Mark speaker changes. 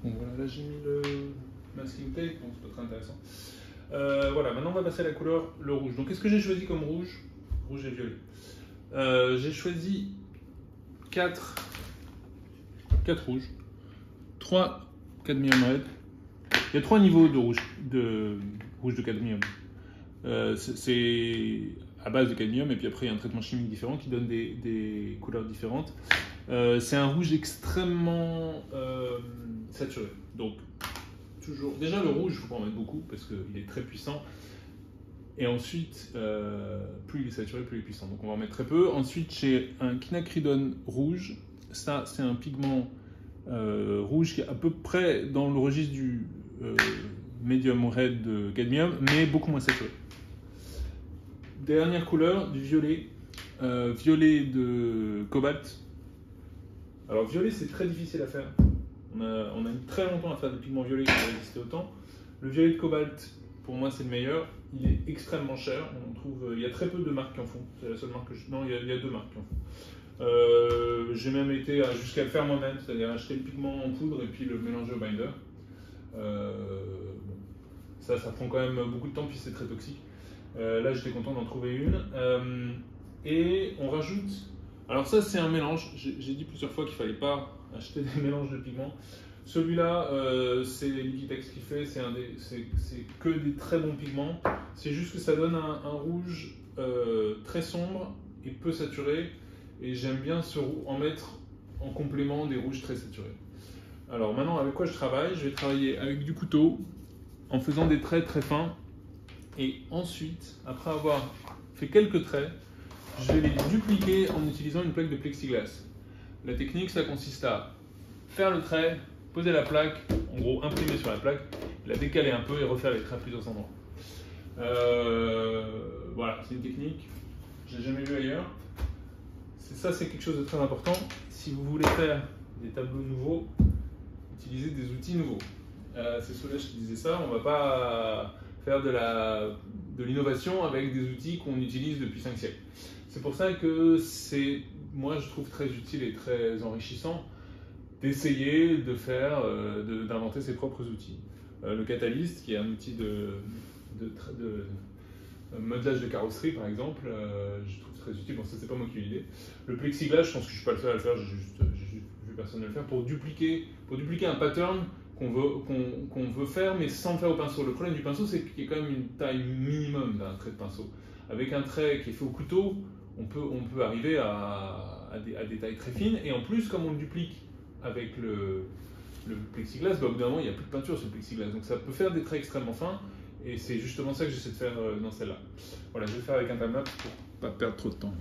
Speaker 1: Donc voilà, là j'ai mis le masking tape, donc c'est pas très intéressant. Voilà, maintenant on va passer à la couleur, le rouge. Donc qu'est-ce que j'ai choisi comme rouge? Rouge et violet. J'ai choisi 4 rouges, 3 cadmium red. Il y a 3 niveaux de rouge de cadmium. C'est à base de cadmium et puis après il y a un traitement chimique différent qui donne des couleurs différentes. C'est un rouge extrêmement saturé. Donc toujours, déjà le rouge, il ne faut pas en mettre beaucoup parce qu'il est très puissant. Et ensuite, plus il est saturé, plus il est puissant. Donc on va en mettre très peu. Ensuite, j'ai un quinacridone rouge. Ça, c'est un pigment rouge qui est à peu près dans le registre du medium red de cadmium, mais beaucoup moins saturé. Dernière couleur, du violet. Violet de cobalt. Alors violet, c'est très difficile à faire. On a mis très longtemps à faire des pigments violets qui résistaient autant. Le violet de cobalt, pour moi, c'est le meilleur. Il est extrêmement cher. On trouve, il y a très peu de marques qui en font. C'est la seule marque que je... Non, il y a 2 marques qui en font. J'ai même été jusqu'à le faire moi-même, c'est-à-dire acheter le pigment en poudre et puis le mélanger au binder. Ça prend quand même beaucoup de temps, puis c'est très toxique. Là, j'étais content d'en trouver une. Et on rajoute... Alors ça, c'est un mélange. J'ai dit plusieurs fois qu'il ne fallait pas acheter des mélanges de pigments. Celui-là, c'est Liquitex qui fait, c'est que des très bons pigments. C'est juste que ça donne un rouge très sombre et peu saturé. Et j'aime bien en mettre en complément des rouges très saturés. Alors maintenant, avec quoi je travaille? Je vais travailler avec du couteau, en faisant des traits très fins. Et ensuite, après avoir fait quelques traits, je vais les dupliquer en utilisant une plaque de plexiglas. La technique, ça consiste à faire le trait, poser la plaque, en gros imprimer sur la plaque, la décaler un peu et refaire les traits à plusieurs endroits. Voilà, c'est une technique, je n'ai jamais vue ailleurs. Ça, c'est quelque chose de très important. Si vous voulez faire des tableaux nouveaux, utilisez des outils nouveaux. C'est Solange qui disait ça, on ne va pas faire de l'innovation avec des outils qu'on utilise depuis 5 siècles. C'est pour ça que moi je trouve très utile et très enrichissant d'essayer d'inventer ses propres outils. Le Catalyst, qui est un outil de modelage de carrosserie par exemple, je trouve très utile. Bon, ça c'est pas moi qui ai eu l'idée. Le plexiglas, je pense que je suis pas le seul à le faire, j'ai juste vu personne le faire, pour dupliquer un pattern qu'on veut faire mais sans le faire au pinceau. Le problème du pinceau, c'est qu'il y a quand même une taille minimum d'un trait de pinceau. Avec un trait qui est fait au couteau, on peut arriver à des tailles très fines, et en plus, comme on le duplique avec le plexiglas, bah, au bout d'un moment, il n'y a plus de peinture sur le plexiglas, donc ça peut faire des traits extrêmement fins, et c'est justement ça que j'essaie de faire dans celle-là. Voilà, je vais le faire avec un timelapse pour ne pas perdre trop de temps.